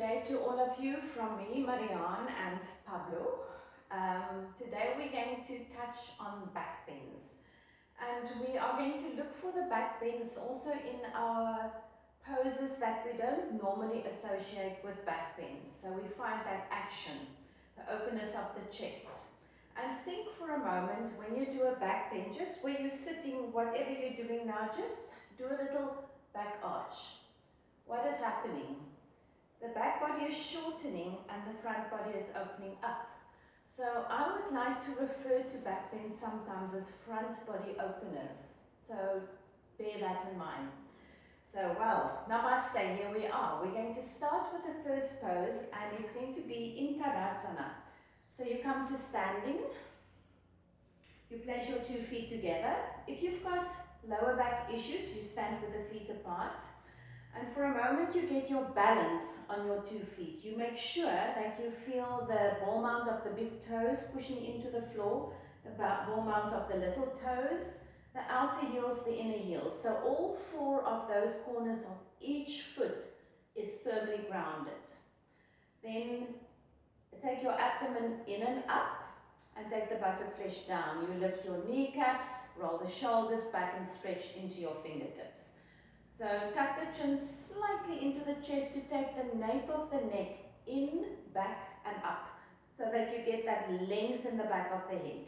day to all of you from me, Marianne and Pablo. Today we're going to touch on back bends, and we are going to look for the back bends also in our poses that we don't normally associate with back bends. So we find that action, the openness of the chest. And think for a moment when you do a back bend, just where you're sitting, whatever you're doing now, just do a little back arch. What is happening? The back body is shortening and the front body is opening up. So I would like to refer to back bend sometimes as front body openers. So bear that in mind. So, well, namaste, here we are. We're going to start with the first pose, and it's going to be in Tadasana. So you come to standing, you place your 2 feet together. If you've got lower back issues, you stand with the feet apart. And for a moment you get your balance on your 2 feet. You make sure that you feel the ball mount of the big toes pushing into the floor, the ball mounts of the little toes, the outer heels, the inner heels. So all 4 of those corners of each foot is firmly grounded. Then take your abdomen in and up and take the buttock flesh down. You lift your kneecaps, roll the shoulders back and stretch into your fingertips. So tuck the chin slightly into the chest to take the nape of the neck in, back and up so that you get that length in the back of the head.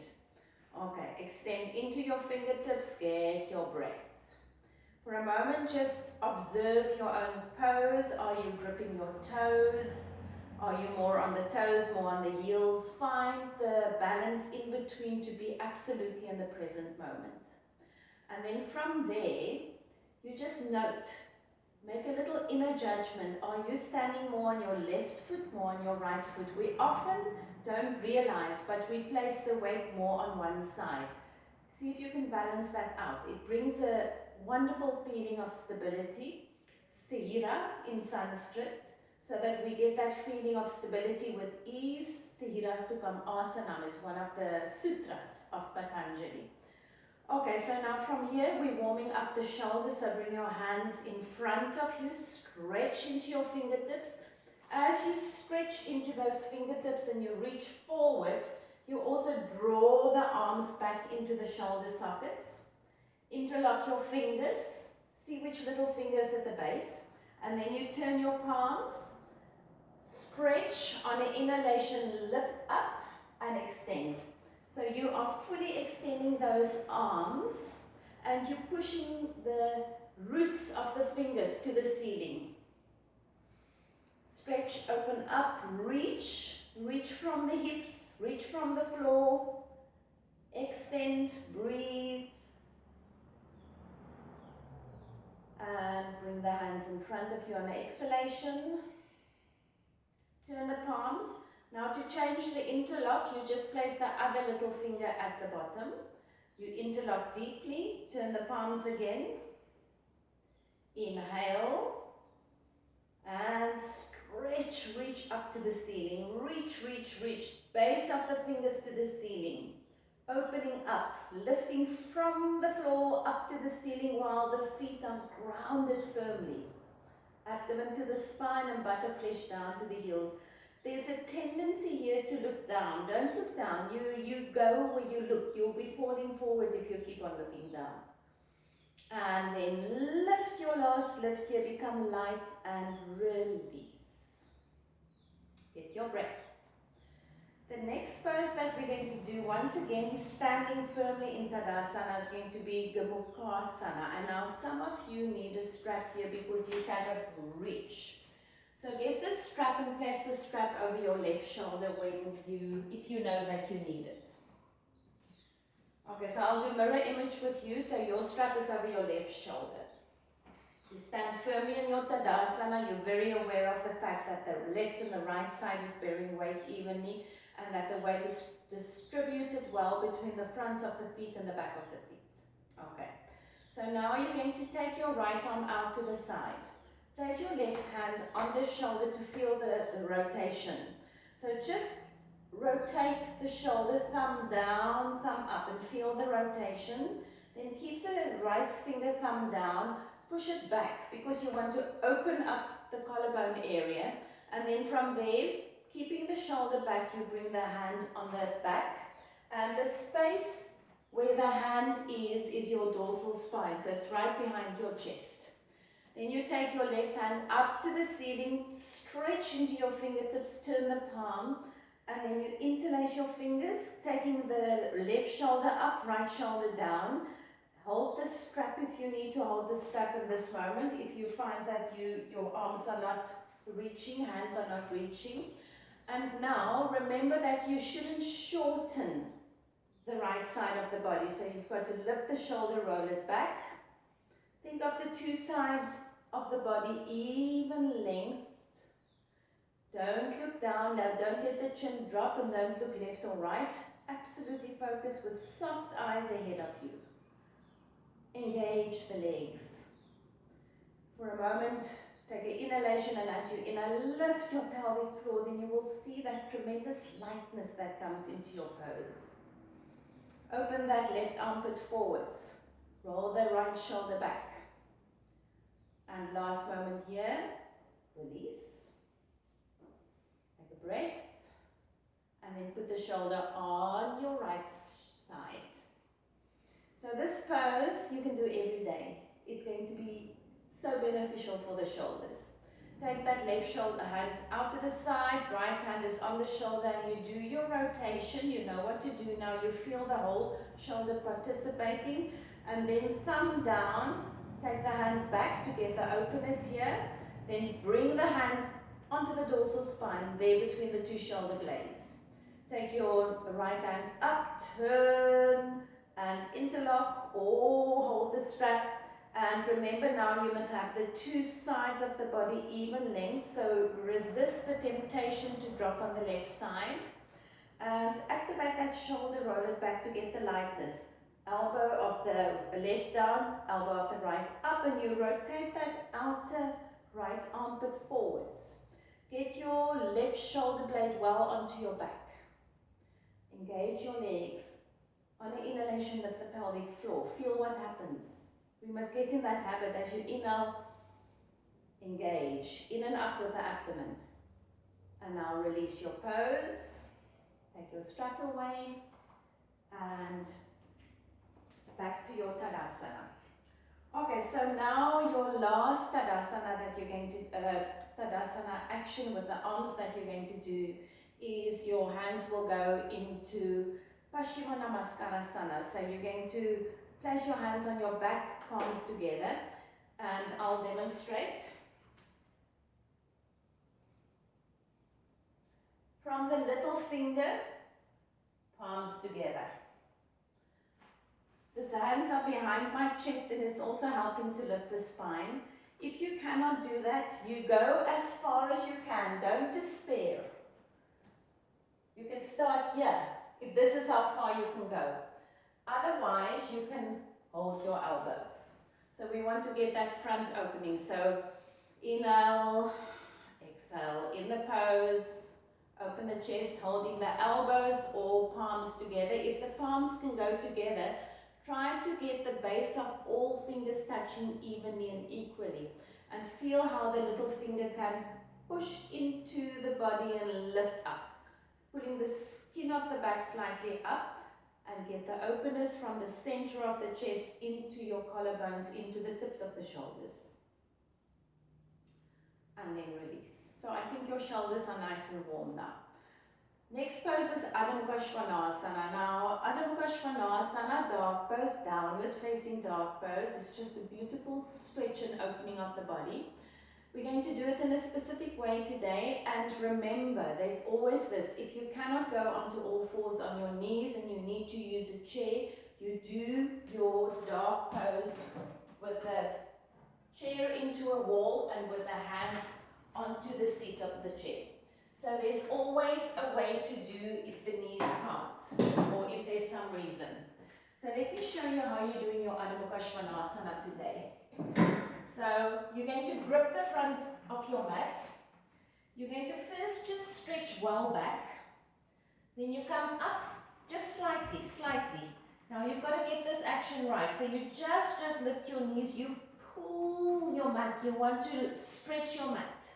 Okay, extend into your fingertips, get your breath. For a moment, just observe your own pose. Are you gripping your toes? Are you more on the toes, more on the heels? Find the balance in between to be absolutely in the present moment. And then from there, you just note, make a little inner judgment. Are you standing more on your left foot, more on your right foot? We often don't realize, but we place the weight more on one side. See if you can balance that out. It brings a wonderful feeling of stability, sthira in Sanskrit, so that we get that feeling of stability with ease. Sthira Sukham Asanam is one of the sutras of Patanjali. Okay, so now from here we're warming up the shoulders, so bring your hands in front of you, stretch into your fingertips. As you stretch into those fingertips and you reach forwards, you also draw the arms back into the shoulder sockets. Interlock your fingers, see which little finger is at the base, and then you turn your palms, stretch on an inhalation, lift up and extend. So you are fully extending those arms and you're pushing the roots of the fingers to the ceiling. Stretch, open up, reach from the hips, reach from the floor, extend, breathe, and bring the hands in front of you on the exhalation. Turn the palms. Now to change the interlock, you just place the other little finger at the bottom. You interlock deeply, turn the palms again. Inhale and stretch, reach up to the ceiling. Reach, base of the fingers to the ceiling. Opening up, lifting from the floor up to the ceiling while the feet are grounded firmly. Abdomen to the spine and buttock flesh down to the heels. There's a tendency here to look down. Don't look down. You go where you look. You'll be falling forward if you keep on looking down. And then lift your last lift here. Become light and release. Get your breath. The next pose that we're going to do, once again, standing firmly in Tadasana, is going to be Gomukhasana. And now some of you need a strap here because you cannot reach. So get the strap and place the strap over your left shoulder if you know that you need it. Okay, so I'll do mirror image with you, so your strap is over your left shoulder. You stand firmly in your Tadasana. You're very aware of the fact that the left and the right side is bearing weight evenly and that the weight is distributed well between the fronts of the feet and the back of the feet. Okay, so now you're going to take your right arm out to the side. Place your left hand on the shoulder to feel the rotation. So just rotate the shoulder, thumb down, thumb up, and feel the rotation. Then keep the right finger, thumb down, push it back because you want to open up the collarbone area And then from there, keeping the shoulder back, you bring the hand on the back. And the space where the hand is your dorsal spine. So it's right behind your chest. Then you take your left hand up to the ceiling, stretch into your fingertips, turn the palm, and then you interlace your fingers, taking the left shoulder up, right shoulder down. Hold the strap if you need to hold the strap in this moment. If you find that your arms are not reaching, hands are not reaching. And now remember that you shouldn't shorten the right side of the body. So you've got to lift the shoulder, roll it back. Think of the two sides of the body even length. Don't look down, now don't let the chin drop, and don't look left or right. Absolutely focus with soft eyes ahead of you. Engage the legs. For a moment, take an inhalation, and as you inhale, lift your pelvic floor, then you will see that tremendous lightness that comes into your pose. Open that left armpit forwards. Roll the right shoulder back. And last moment here, release. Take a breath. And then put the shoulder on your right side. So this pose you can do every day. It's going to be so beneficial for the shoulders. Take that left shoulder hand out to the side, right hand is on the shoulder, and you do your rotation. You know what to do now. You feel the whole shoulder participating. And then thumb down, take the hand back to get the openness here. Then bring the hand onto the dorsal spine, there between the two shoulder blades. Take your right hand up, turn, and interlock or hold the strap. And remember now you must have the two sides of the body even length, so resist the temptation to drop on the left side. And activate that shoulder, roll it back to get the lightness. Elbow of the left down, elbow of the right up, and you rotate that outer right armpit forwards. Get your left shoulder blade well onto your back. Engage your legs. On an inhalation, lift the pelvic floor. Feel what happens. We must get in that habit. As you inhale, engage. In and up with the abdomen. And now release your pose. Take your strap away. And back to your Tadasana. Okay, so now your last Tadasana that you're going to, Tadasana action with the arms that you're going to do is your hands will go into Paschimottanasana. So you're going to place your hands on your back, palms together, and I'll demonstrate. From the little finger, palms together. The hands are behind my chest and it's also helping to lift the spine. If you cannot do that, you go as far as you can. Don't despair. You can start here, if this is how far you can go. Otherwise, you can hold your elbows. So we want to get that front opening. So inhale, exhale, in the pose, open the chest, holding the elbows or palms together. If the palms can go together, try to get the base of all fingers touching evenly and equally. And feel how the little finger can push into the body and lift up. Pulling the skin of the back slightly up and get the openness from the center of the chest into your collarbones, into the tips of the shoulders. And then release. So I think your shoulders are nice and warm now. Next pose is Adho Mukha Svanasana. Now, Adho Mukha Svanasana, dog pose, downward facing dog pose. It's just a beautiful stretch and opening of the body. We're going to do it in a specific way today, and remember, there's always this. If you cannot go onto all fours on your knees and you need to use a chair, you do your dog pose with the chair into a wall and with the hands onto the seat of the chair. So there's always a way to do if the knees can't, or if there's some reason. So let me show you how you're doing your Adho Mukha Svanasana today. So you're going to grip the front of your mat. You're going to first just stretch well back. Then you come up just slightly. Now you've got to get this action right. So you just lift your knees. You pull your mat. You want to stretch your mat.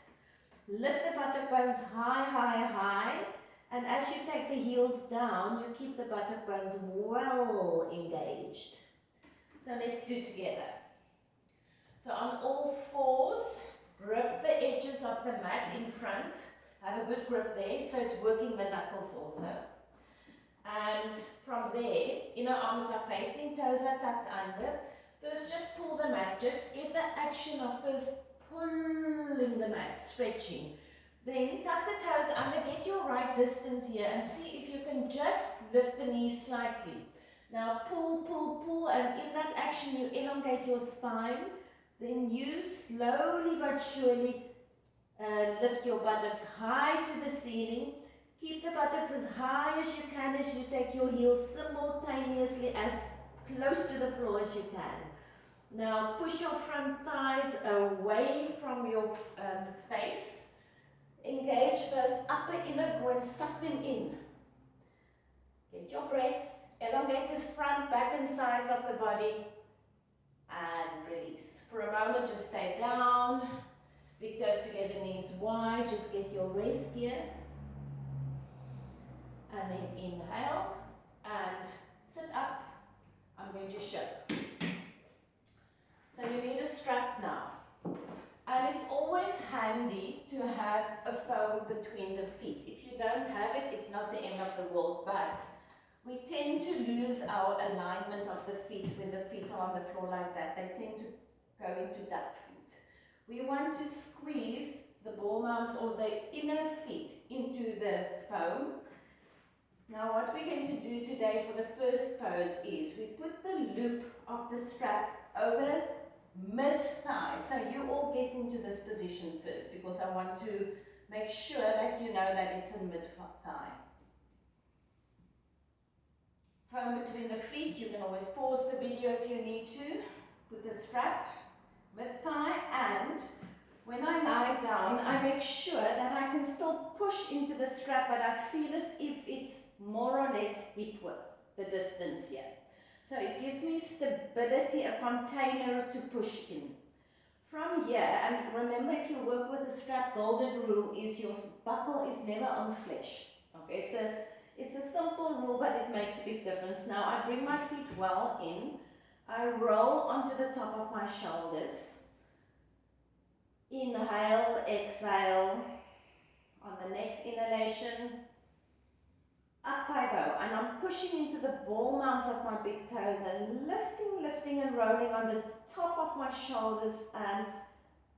Lift the buttock bones high, high, high. And as you take the heels down, you keep the buttock bones well engaged. So let's do together. So on all fours, grip the edges of the mat in front. Have a good grip there, so it's working the knuckles also. And from there, inner arms are facing, toes are tucked under. First, just pull the mat. Just get the action of first pulling the mat, stretching. Then tuck the toes under, get your right distance here and see if you can just lift the knees slightly. Now pull, pull, pull, and in that action you elongate your spine. Then you slowly but surely lift your buttocks high to the ceiling. Keep the buttocks as high as you can as you take your heels simultaneously as close to the floor as you can. Now push your front thighs away from your face. Engage those upper inner groins, suck them in. Get your breath, elongate the front, back and sides of the body and release. For a moment just stay down, big toes together, knees wide, just get your rest here. And then inhale and sit up. I'm going to show. So you need a strap now. And it's always handy to have a foam between the feet. If you don't have it, it's not the end of the world, but we tend to lose our alignment of the feet when the feet are on the floor like that. They tend to go into duck feet. We want to squeeze the ball mounts or the inner feet into the foam. Now what we're going to do today for the first pose is we put the loop of the strap over mid-thigh. So you all get into this position first because I want to make sure that you know that it's a mid-thigh. Foam between the feet, you can always pause the video if you need to. Put the strap mid-thigh, and when I lie down, I make sure that I can still push into the strap, but I feel as if it's more or less hip width, the distance here. So it gives me stability, a container to push in. From here, and remember if you work with the strap, golden rule is your buckle is never on flesh. Okay, so it's a simple rule, but it makes a big difference. Now I bring my feet well in. I roll onto the top of my shoulders. Inhale, exhale. On the next inhalation, up I go. And I'm pushing into the ball mounts of my big toes and lifting and rolling on the top of my shoulders and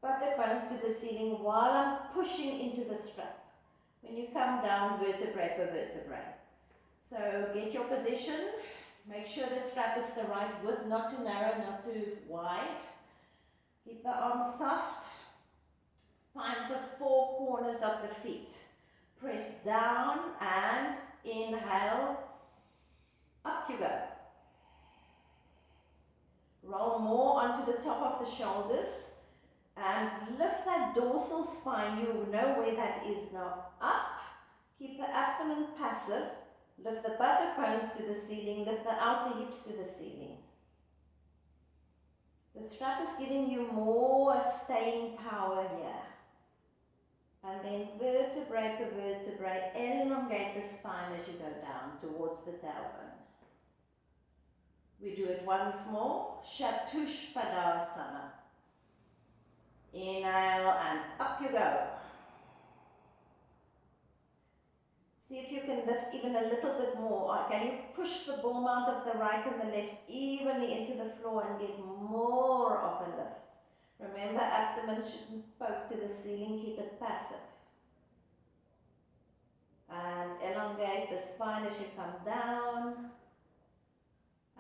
buttock bones to the ceiling while I'm pushing into the strap. When you come down, vertebrae per vertebrae. So get your position. Make sure the strap is the right width, not too narrow, not too wide. Keep the arms soft. Find the four corners of the feet. Press down and inhale. Up you go. Roll more onto the top of the shoulders and lift that dorsal spine. You know where that is now. Up. Keep the abdomen passive. Lift the buttock bones to the ceiling. Lift the outer hips to the ceiling. The strap is giving you more staying power here. And then vertebrae per vertebrae, elongate the spine as you go down towards the tailbone. We do it once more. Chatushpadasana. Inhale and up you go. See if you can lift even a little bit more. Or can you push the ball mount of the right and the left evenly into the floor and get more of a lift. Remember, abdomen shouldn't poke to the ceiling, keep it passive. And elongate the spine as you come down.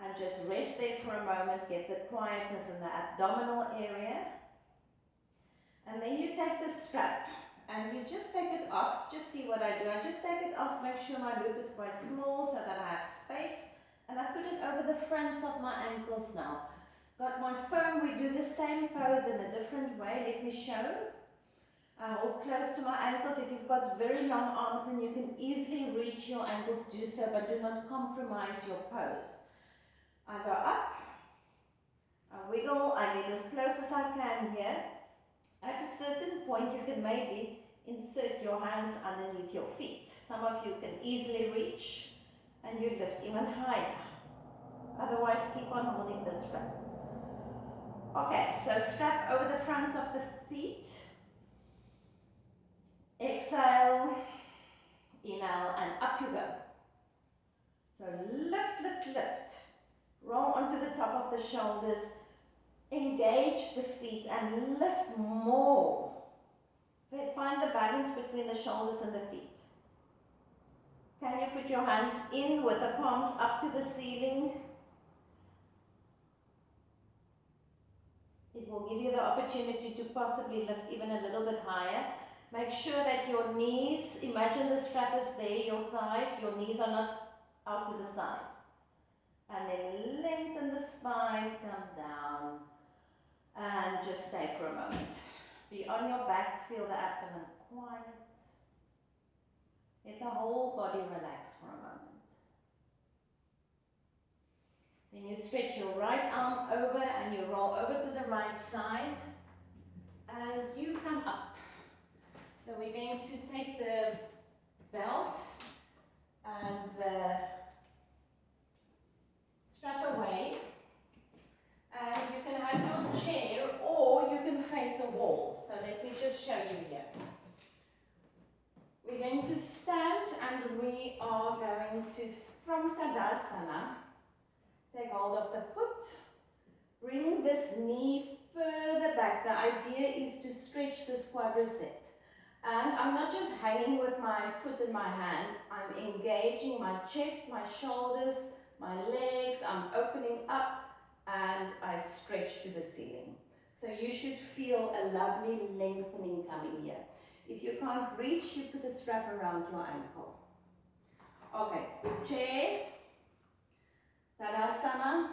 And just rest there for a moment, get the quietness in the abdominal area. And then you take the strap and you just take it off. Just see what I do. I just take it off, make sure my loop is quite small so that I have space. And I put it over the fronts of my ankles now. Got my foam, we do the same pose in a different way. Let me show. I hold close to my ankles. If you've got very long arms and you can easily reach your ankles, do so, but do not compromise your pose. I go up, I wiggle, I get as close as I can here. At a certain point you can maybe insert your hands underneath your feet. Some of you can easily reach and you lift even higher. Otherwise, keep on holding the strap. Okay, so strap over the fronts of the feet. Exhale, inhale, and up you go. So lift, lift, lift. Roll onto the top of the shoulders. Engage the feet and lift more. Find the balance between the shoulders and the feet. Can you put your hands in with the palms up to the ceiling? It will give you the opportunity to possibly lift even a little bit higher. Make sure that your knees, imagine the strap is there, your thighs, your knees are not out to the side. And then lengthen the spine, come down. And just stay for a moment. Be on your back, feel the abdomen quiet. Let the whole body relax for a moment. Then you stretch your right arm over and you roll over to the right side. And you come up. So we're going to take the belt and the strap away. And you can have your chair or you can face a wall. So let me just show you here. We're going to stand and we are going to, from Tadasana, take hold of the foot. Bring this knee further back. The idea is to stretch this quadricep. And I'm not just hanging with my foot in my hand. I'm engaging my chest, my shoulders, my legs. I'm opening up. And I stretch to the ceiling. So you should feel a lovely lengthening coming here. If you can't reach, you put a strap around your ankle. Okay, chair, Tadasana.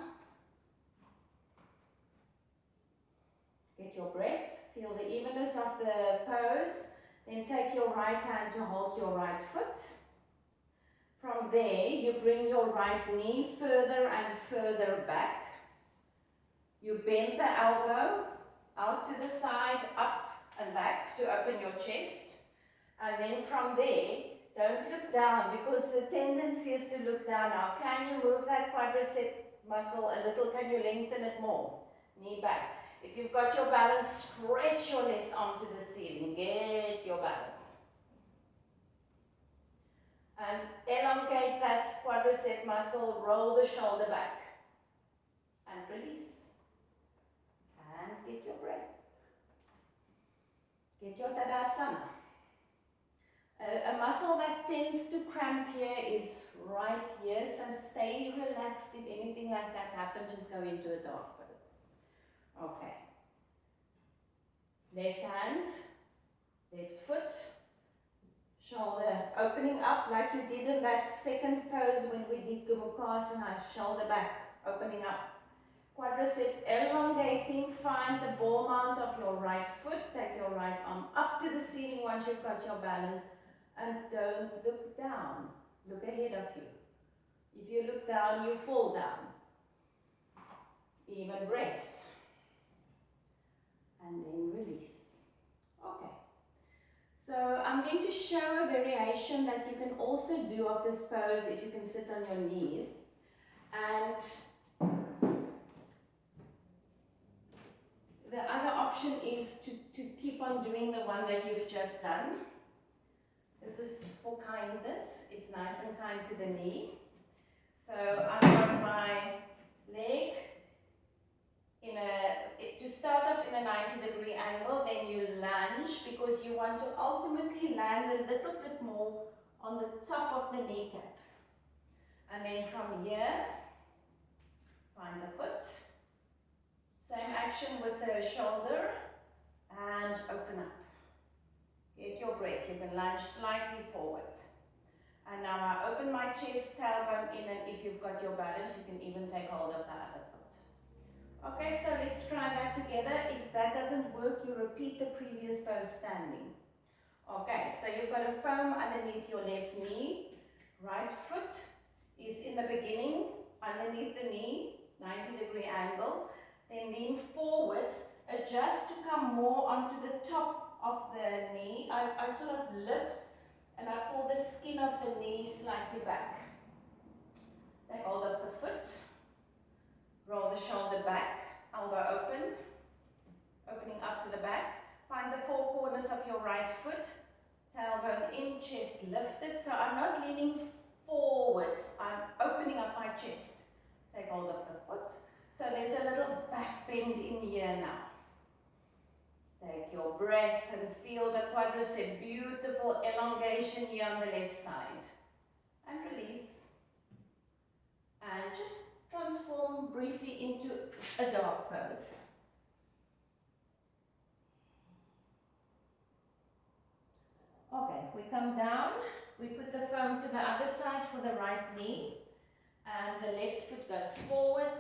Get your breath, feel the evenness of the pose. Then take your right hand to hold your right foot. From there, you bring your right knee further and further back. You bend the elbow out to the side, up and back to open your chest. And then from there, don't look down because the tendency is to look down. Now, can you move that quadricep muscle a little? Can you lengthen it more? Knee back. If you've got your balance, stretch your left arm to the ceiling. Get your balance. And elongate that quadricep muscle. Roll the shoulder back. And release. And get your breath. Get your Tadasana. A muscle that tends to cramp here is right here, so stay relaxed. If anything like that happens, just go into a dog pose. Okay. Left hand, left foot, shoulder opening up like you did in that second pose when we did Gomukasana, shoulder back, opening up. Quadricep elongating, find the ball mount of your right foot, take your right arm up to the ceiling once you've got your balance, and don't look down, look ahead of you. If you look down, you fall down. Even breaths. And then release. Okay. So I'm going to show a variation that you can also do of this pose if you can sit on your knees. And the other option is to keep on doing the one that you've just done. This is for kindness. It's nice and kind to the knee. So I've got my leg to start off in a 90-degree angle, then you lunge because you want to ultimately land a little bit more on the top of the kneecap. And then from here, find the foot. Same action with the shoulder and open up. Get your breath. You can lunge slightly forward. And now I open my chest, tailbone in, and if you've got your balance, you can even take hold of the other foot. Okay, so let's try that together. If that doesn't work, you repeat the previous pose standing. Okay, so you've got a foam underneath your left knee. Right foot is in the beginning, underneath the knee, 90-degree angle. Then lean forwards, adjust to come more onto the top of the knee, I sort of lift and I pull the skin of the knee slightly back. Take hold of the foot, roll the shoulder back, elbow open, opening up to the back. Find the four corners of your right foot, tailbone in, chest lifted. So I'm not leaning forwards, I'm opening up my chest. Take hold of the foot. So there's a little back bend in here now. Take your breath and feel the quadricep, beautiful elongation here on the left side. And release. And just transform briefly into a dog pose. Okay, we come down, we put the foam to the other side for the right knee, and the left foot goes forward,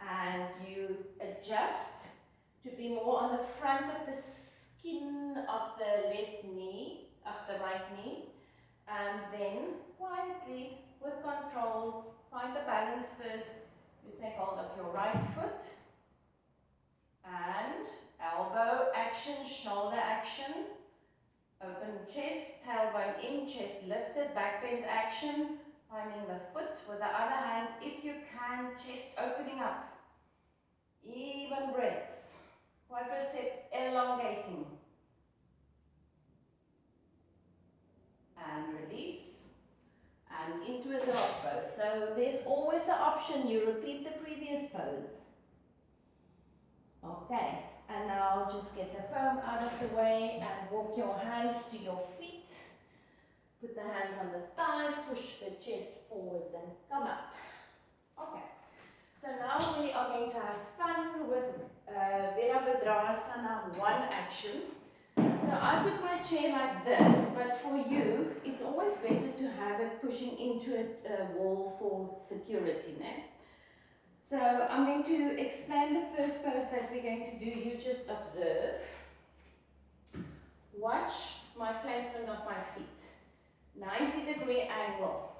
and you adjust to be more on the front of the skin of the left knee, of the right knee, and then quietly, with control, find the balance first. You take hold of your right foot, and elbow action, shoulder action, open chest, tailbone in, chest lifted, back bend action, finding the foot with the other hand, if you can, chest opening up, even breaths, quadricep elongating, and release, and into a dog pose. So there's always an option, you repeat the previous pose. Okay, and now just get the foam out of the way and walk your hands to your feet. Put the hands on the thighs, push the chest forwards and come up. Okay, so now we are going to have fun with Virabhadrasana 1 action. So I put my chair like this, but for you, it's always better to have it pushing into a wall for security now. So I'm going to explain the first pose that we're going to do. You just observe. Watch my placement of my feet. 90-degree angle.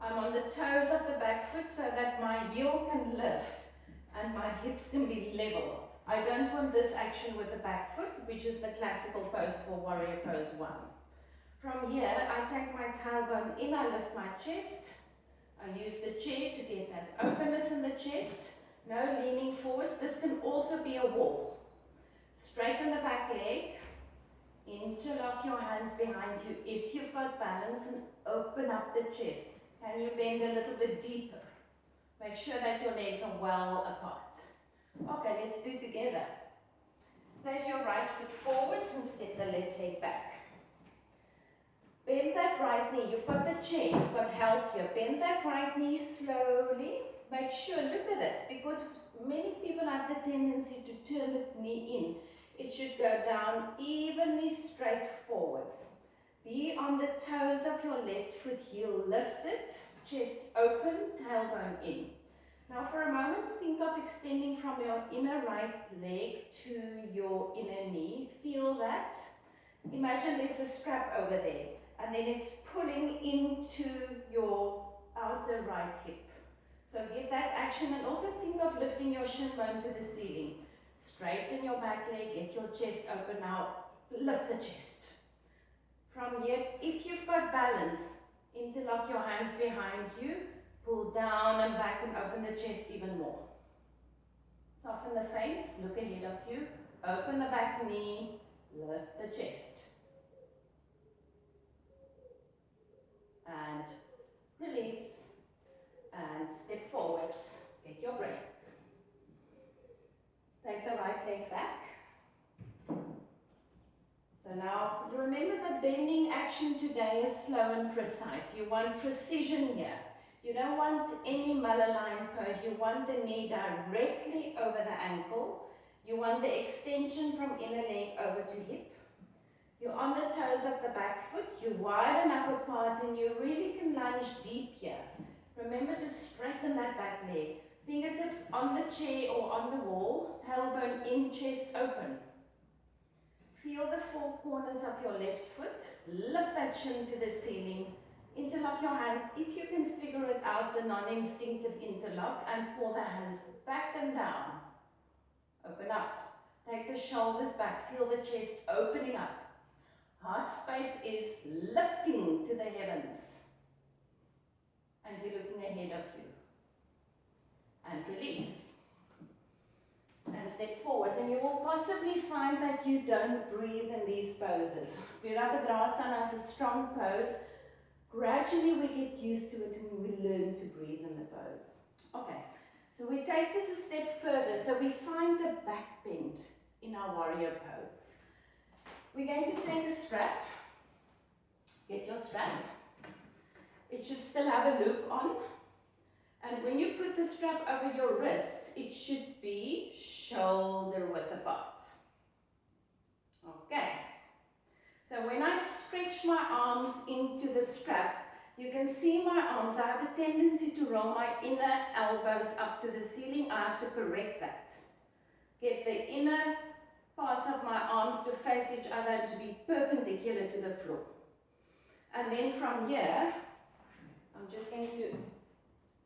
I'm on the toes of the back foot so that my heel can lift and my hips can be level. I don't want this action with the back foot, which is the classical pose for warrior pose 1. From here, I take my tailbone in, I lift my chest. I use the chair to get that openness in the chest. No leaning forwards. This can also be a wall. Straighten the back leg. Interlock your hands behind you if you've got balance and open up the chest. Can you bend a little bit deeper? Make sure that your legs are well apart. Okay, let's do it together. Place your right foot forwards and step the left leg back. Bend that right knee. You've got the chair, you've got help here. Bend that right knee slowly. Make sure, look at it, because many people have the tendency to turn the knee in. It should go down evenly straight forwards. Be on the toes of your left foot, heel lifted, chest open, tailbone in. Now for a moment, think of extending from your inner right leg to your inner knee. Feel that. Imagine there's a strap over there, and then it's pulling into your outer right hip. So get that action, and also think of lifting your shin bone to the ceiling. Straighten your back leg, get your chest open now, lift the chest. From here, if you've got balance, interlock your hands behind you, pull down and back and open the chest even more. Soften the face, look ahead of you, open the back knee, lift the chest. And release, and step forwards, get your breath. Take the right leg back. So now, remember that bending action today is slow and precise. You want precision here. You don't want any mulliline pose. You want the knee directly over the ankle. You want the extension from inner leg over to hip. You're on the toes of the back foot. You're wide enough apart and you really can lunge deep here. Remember to straighten that back leg. Fingertips on the chair or on the wall, tailbone in, chest open. Feel the four corners of your left foot. Lift that shin to the ceiling. Interlock your hands. If you can figure it out, the non-instinctive interlock, and pull the hands back and down. Open up. Take the shoulders back. Feel the chest opening up. Heart space is lifting to the heavens. And you're looking ahead of you. And release. And step forward. And you will possibly find that you don't breathe in these poses. Virabhadrasana is a strong pose. Gradually we get used to it and we learn to breathe in the pose. Okay, so we take this a step further. So we find the back bend in our warrior pose. We're going to take a strap. Get your strap. It should still have a loop on. And when you put the strap over your wrists, it should be shoulder width apart. Okay. So when I stretch my arms into the strap, you can see my arms. I have a tendency to roll my inner elbows up to the ceiling. I have to correct that. Get the inner parts of my arms to face each other and to be perpendicular to the floor. And then from here, I'm just going to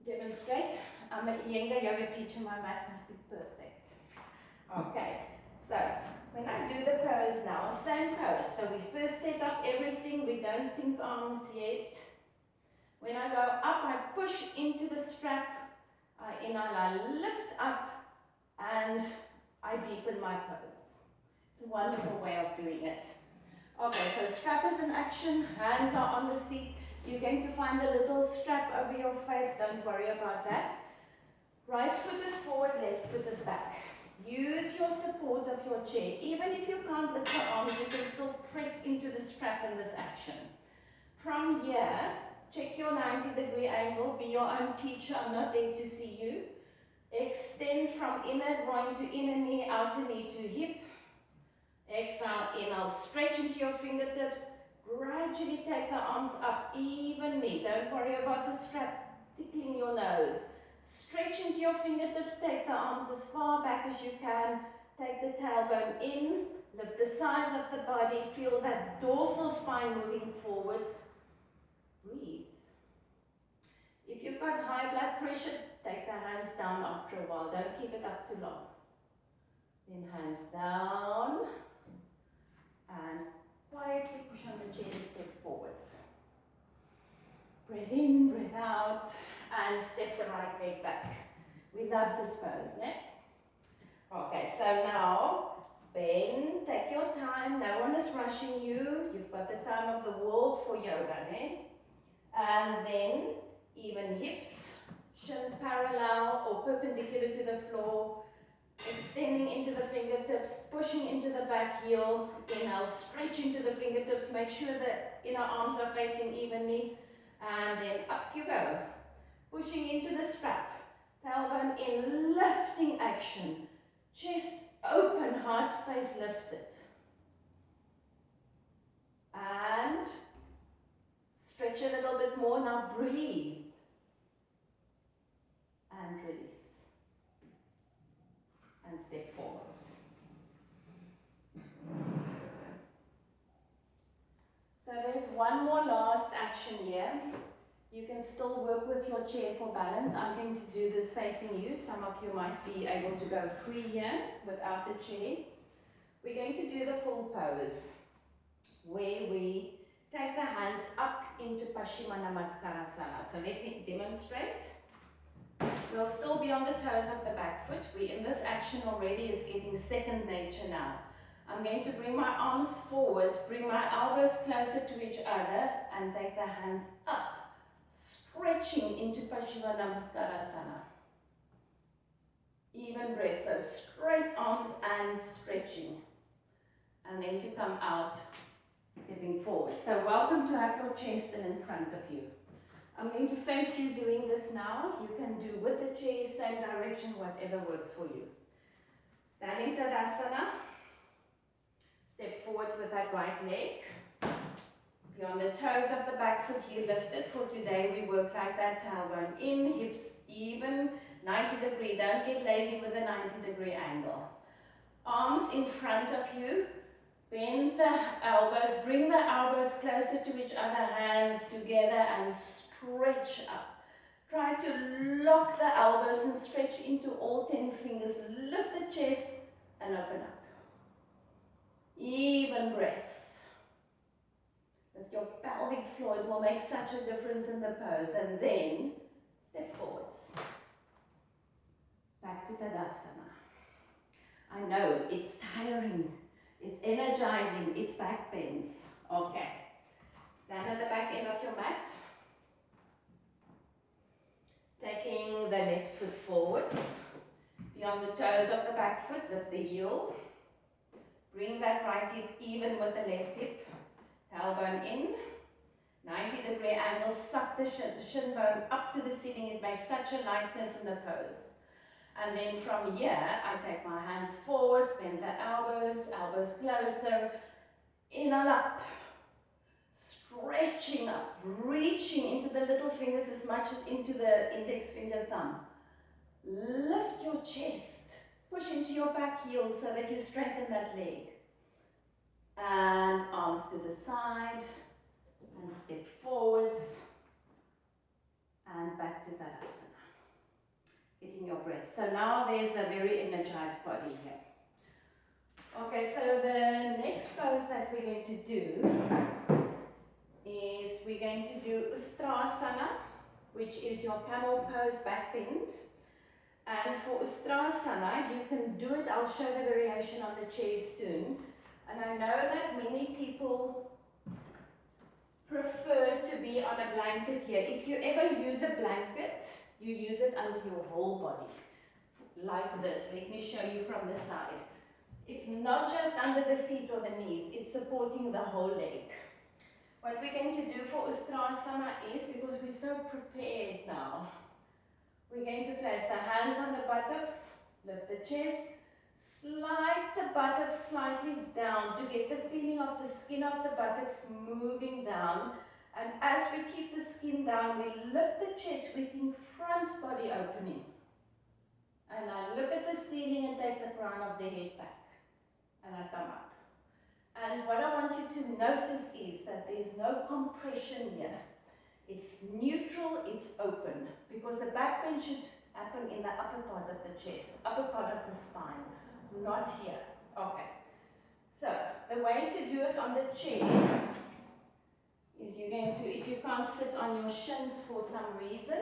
demonstrate. I'm a Iyengar yoga teacher, my mat must be perfect. Okay, so when I do the pose now, same pose. So we first set up everything, we don't think arms yet. When I go up, I push into the strap, I inhale, I lift up, and I deepen my pose. It's a wonderful way of doing it. Okay, so strap is in action, hands are on the seat. You're going to find a little strap over your face, don't worry about that. Right foot is forward, left foot is back. Use your support of your chair. Even if you can't lift your arms, you can still press into the strap in this action. From here, check your 90-degree angle, be your own teacher, I'm not there to see you. Extend from inner groin to inner knee, outer knee to hip. Exhale, inhale, stretch into your fingertips. Gradually take the arms up evenly. Don't worry about the strap tickling your nose. Stretch into your fingertips, take the arms as far back as you can. Take the tailbone in, lift the sides of the body, feel that dorsal spine moving forwards. Breathe. If you've got high blood pressure, take the hands down after a while. Don't keep it up too long. Then hands down. And quietly push on the chair and step forwards. Breathe in, breathe out, and step the right leg back. We love this pose, ne? Okay, so now bend, take your time. No one is rushing you. You've got the time of the world for yoga, ne? And then even hips, shin parallel or perpendicular to the floor. Extending into the fingertips, pushing into the back heel. Inhale, stretch into the fingertips. Make sure the inner arms are facing evenly. And then up you go. Pushing into the strap. Tailbone in, lifting action. Chest open, heart space lifted. And stretch a little bit more. Now breathe. And release. And step forwards. So there's one more last action here. You can still work with your chair for balance. I'm going to do this facing you. Some of you might be able to go free here without the chair. We're going to do the full pose where we take the hands up into Paschimottanasana. So let me demonstrate. We'll still be on the toes of the back foot. We in this action already is getting second nature now. I'm going to bring my arms forwards, bring my elbows closer to each other and take the hands up, stretching into Paschimottanasana. Even breath, so straight arms and stretching. And then to come out, stepping forward. So welcome to have your chair still in front of you. I'm going to face you doing this now. You can do with the chair, same direction, whatever works for you. Standing Tadasana. Step forward with that right leg. Be on the toes of the back foot, heel lifted. For today, we work like that. Tailbone in, hips even, 90 degree. Don't get lazy with a 90-degree angle. Arms in front of you. Bend the elbows, bring the elbows closer to each other, hands together and stretch up. Try to lock the elbows and stretch into all 10 fingers. Lift the chest and open up. Even breaths. Lift your pelvic floor. It will make such a difference in the pose. And then step forwards. Back to Tadasana. I know, it's tiring. It's energizing. It's back bends. Okay. Stand at the back end of your mat. Taking the left foot forwards. Beyond the toes of the back foot, lift the heel. Bring that right hip even with the left hip. Tailbone in. 90-degree angle. Suck the shin bone up to the ceiling. It makes such a lightness in the pose. And then from here, I take my hands forwards, bend the elbows, elbows closer, in and up. Stretching up, reaching into the little fingers as much as into the index finger thumb. Lift your chest, push into your back heel so that you strengthen that leg. And arms to the side, and step forwards, and back to Tadasana. Getting your breath. So now there's a very energized body here. Okay, so the next pose that we're going to do is we're going to do Ustrasana, which is your camel pose back bend. And for Ustrasana, you can do it, I'll show the variation on the chair soon. And I know that many people prefer to be on a blanket here. If you ever use a blanket, you use it under your whole body, like this. Let me show you from the side. It's not just under the feet or the knees, it's supporting the whole leg. What we're going to do for Ustrasana is, because we're so prepared now, we're going to place the hands on the buttocks, lift the chest, slide the buttocks slightly down to get the feeling of the skin of the buttocks moving down. And as we keep the skin down, we lift the chest within front body opening. And I look at the ceiling and take the crown of the head back. And I come up. And what I want you to notice is that there's no compression here. It's neutral, it's open. Because the back bend should happen in the upper part of the chest, upper part of the spine, not here. Okay. So, the way to do it on the chair is you're going to, if you can't sit on your shins for some reason,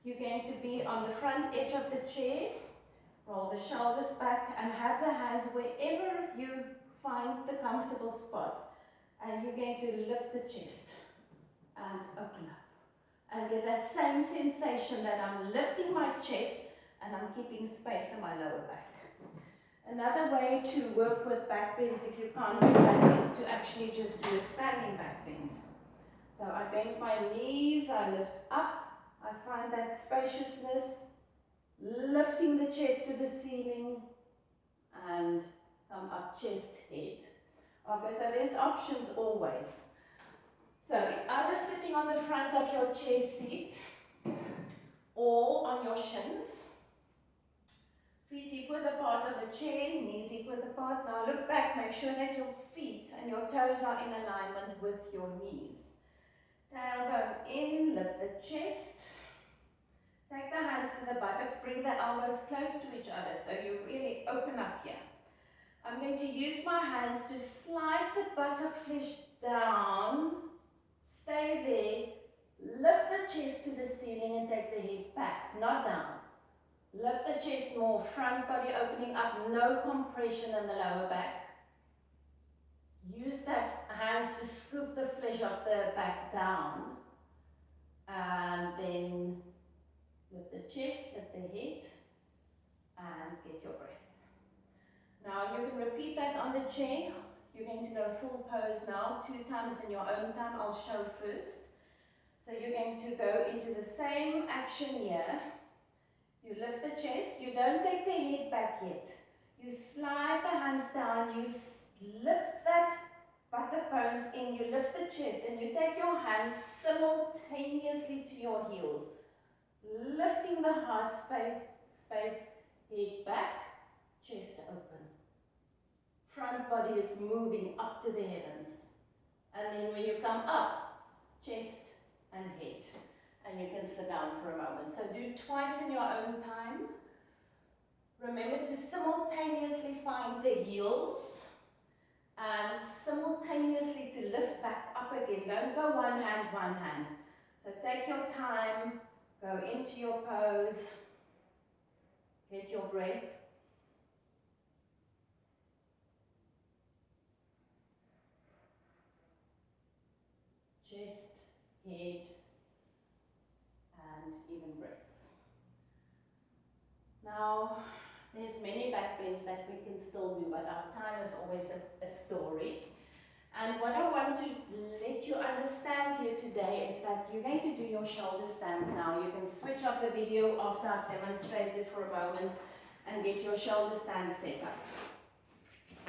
you're going to be on the front edge of the chair, roll the shoulders back and have the hands wherever you find the comfortable spot. And you're going to lift the chest and open up. And get that same sensation that I'm lifting my chest and I'm keeping space in my lower back. Another way to work with back bends, if you can't do that, is to actually just do a standing back bend. So I bend my knees, I lift up, I find that spaciousness, lifting the chest to the ceiling, and come up, chest, head. Okay, so there's options always. So either sitting on the front of your chair seat, or on your shins. Feet equal apart on the chair, knees equal apart. Now look back, make sure that your feet and your toes are in alignment with your knees. Tailbone in, lift the chest. Take the hands to the buttocks, bring the elbows close to each other so you really open up here. I'm going to use my hands to slide the buttock flesh down, stay there, lift the chest to the ceiling and take the head back, not down. Lift the chest more, front body opening up, no compression in the lower back. Use that hands to scoop the flesh of the back down. And then lift the chest, lift the head, and get your breath. Now you can repeat that on the chair. You're going to go full pose now, 2 times in your own time. I'll show first. So you're going to go into the same action here. You lift the chest, you don't take the head back yet. You slide the hands down, you lift that buttock bones in, you lift the chest and you take your hands simultaneously to your heels. Lifting the heart space, head back, chest open. Front body is moving up to the heavens. And then when you come up, chest and head. And you can sit down for a moment. So do twice in your own time. Remember to simultaneously find the heels and simultaneously to lift back up again. Don't go one hand, one hand. So take your time, go into your pose, get your breath. Chest, head, and even breaths. Now, there's many back bends that we can still do, but our time is always a story. And what I want to let you understand here today is that you're going to do your shoulder stand now. You can switch off the video after I've demonstrated for a moment and get your shoulder stand set up.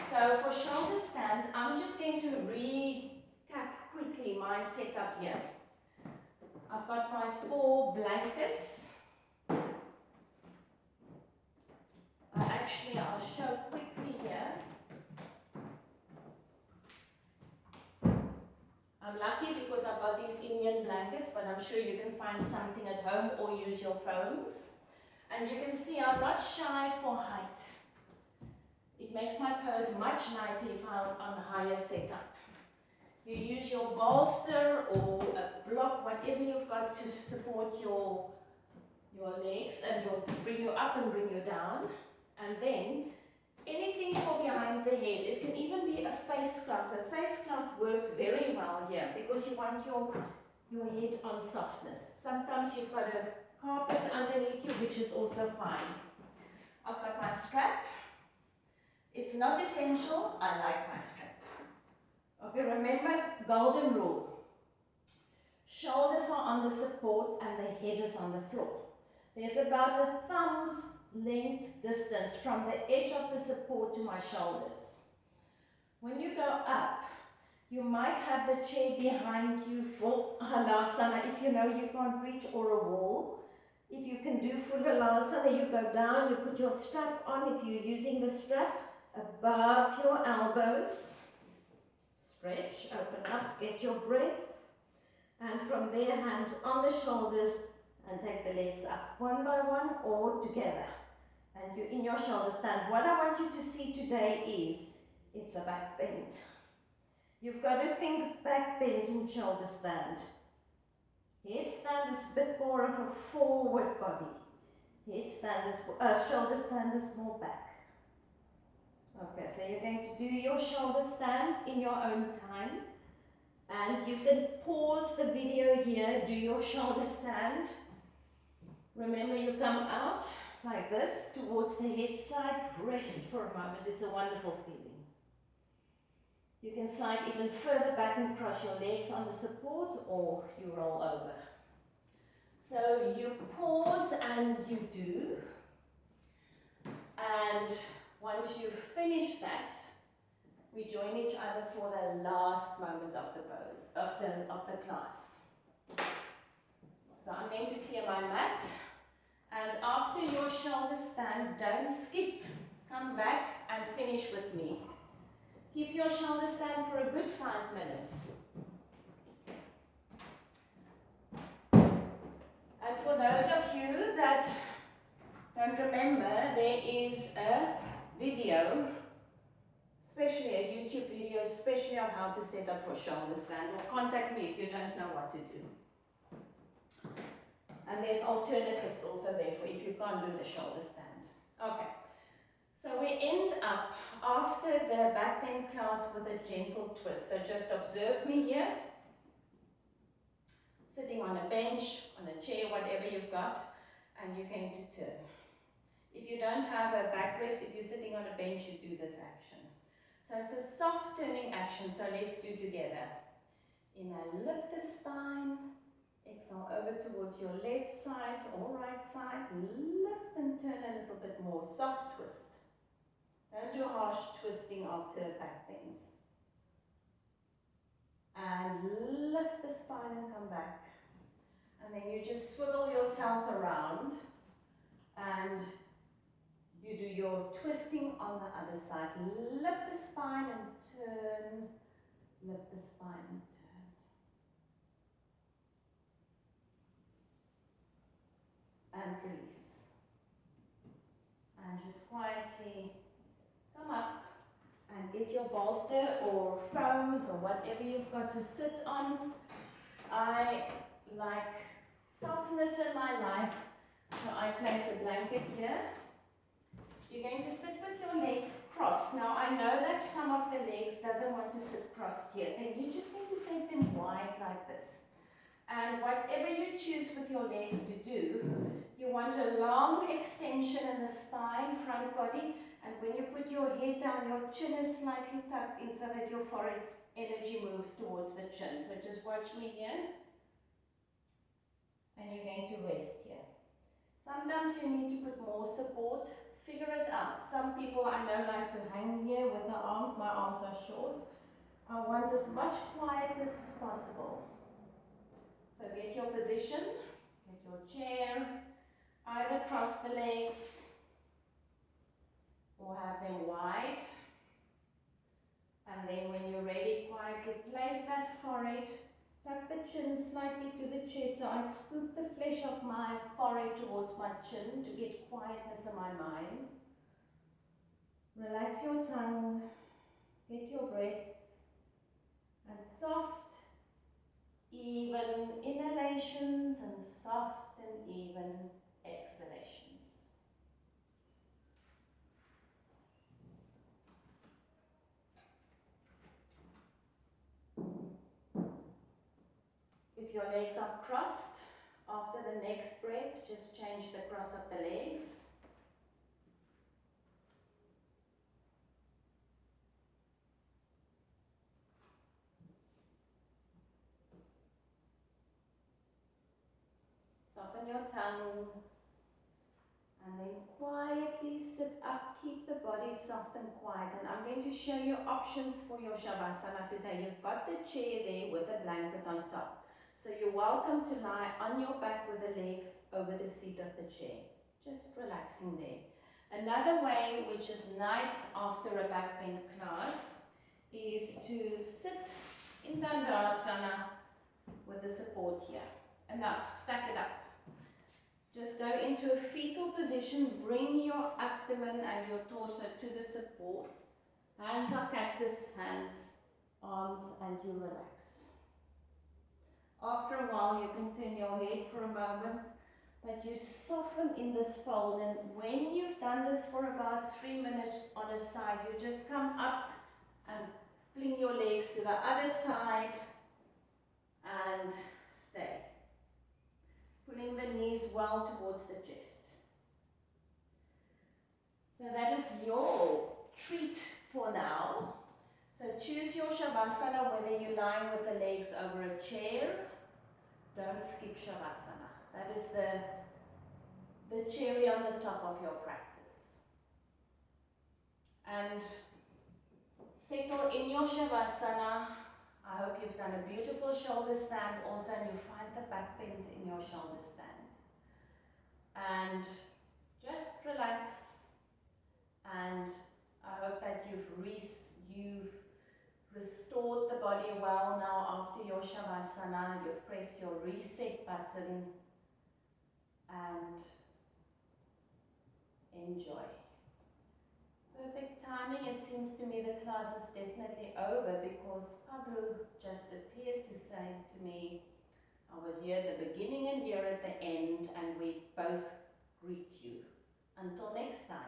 So for shoulder stand, I'm just going to recap quickly my setup here. I've got my 4 blankets. I'll show quickly here. I'm lucky because I've got these Indian blankets, but I'm sure you can find something at home or use your phones. And you can see I'm not shy for height. It makes my pose much lighter if I'm on a higher setup. You use your bolster or a block, whatever you've got to support your legs, and will bring you up and bring you down. And then anything for behind the head. It can even be a face cloth. The face cloth works very well here because you want your head on softness. Sometimes you've got a carpet underneath you, which is also fine. I've got my strap. It's not essential. I like my strap. Okay, remember, golden rule. Shoulders are on the support and the head is on the floor. There's about a thumb's length distance from the edge of the support to my shoulders. When you go up, you might have the chair behind you for halasana if you know you can't reach, or a wall. If you can do full halasana, you go down, you put your strap on. If you're using the strap above your elbows, stretch, open up, get your breath, and from there, hands on the shoulders, and take the legs up one by one or together. And you're in your shoulder stand. What I want you to see today is, it's a back bend. You've got to think back bend in shoulder stand. Headstand is a bit more of a forward body. Shoulder stand is more back. Okay, so you're going to do your shoulder stand in your own time. And you can pause the video here, do your shoulder stand. Remember, you come out like this towards the head side, rest for a moment. It's a wonderful feeling. You can slide even further back and cross your legs on the support, or you roll over. So you pause and you do. And once you've finished that, we join each other for the last moment of the pose, of the class. So I'm going to clear my mat. And after your shoulder stand, don't skip. Come back and finish with me. Keep your shoulder stand for a good 5 minutes. And for those of you that don't remember, there is a video, especially a YouTube video, especially on how to set up for shoulder stand, or contact me if you don't know what to do. And there's alternatives also there for if you can't do the shoulder stand. Okay, so we end up after the back bend class with a gentle twist. So just observe me here, sitting on a bench, on a chair, whatever you've got, and you're going to turn. If you don't have a backrest, if you're sitting on a bench, you do this action. So it's a soft turning action, so let's do together. Inhale, lift the spine. Exhale, over towards your left side or right side. Lift and turn a little bit more. Soft twist. Don't do harsh twisting after back bends. And lift the spine and come back. And then you just swivel yourself around. And you do your twisting on the other side. Lift the spine and turn. Lift the spine and turn. And release. And just quietly come up And get your bolster or foams or whatever you've got to sit on. I like softness in my life, so I place a blanket here. You're going to sit with your legs crossed. Now I know that some of the legs doesn't want to sit crossed here, and you're just going to take them wide like this. And whatever you choose with your legs to do, you want a long extension in the spine, front body, and when you put your head down, your chin is slightly tucked in so that your forehead's energy moves towards the chin. So just watch me here. And you're going to rest here. Sometimes you need to put more support. Figure it out. Some people I know like to hang here with their arms. My arms are short. I want as much quietness as possible. So get your position, get your chair, either cross the legs or have them wide. And then when you're ready, quietly place that forehead, tuck the chin slightly to the chest, so I scoop the flesh of my forehead towards my chin to get quietness in my mind. Relax your tongue, get your breath, and soft, even inhalations and soft and even exhalations. If your legs are crossed, after the next breath, just change the cross of the legs. Soften your tongue, and then quietly sit up. Keep the body soft and quiet. And I'm going to show you options for your Shavasana today. You've got the chair there with a blanket on top. So you're welcome to lie on your back with the legs over the seat of the chair. Just relaxing there. Another way, which is nice after a back bend class, is to sit in Dandasana with the support here. Enough, stack it up. Just go into a fetal position, bring your abdomen and your torso to the support. Hands are cactus, hands, arms, and you relax. After a while, you can turn your head for a moment, but you soften in this fold. And when you've done this for about 3 minutes on a side, you just come up and fling your legs to the other side and stay. Pulling the knees well towards the chest. So that is your treat for now. So choose your Shavasana, whether you're lying with the legs over a chair. Don't skip Shavasana. That is the cherry on the top of your practice. And settle in your Shavasana. I hope you've done a beautiful shoulder stand also, and you find the back bend in your shoulder stand. And just relax, and I hope that you've restored the body well now after your Shavasana. You've pressed your reset button, and enjoy. Perfect timing. It seems to me the class is definitely over because Pablo just appeared to say to me, I was here at the beginning and here at the end, and we both greet you. Until next time.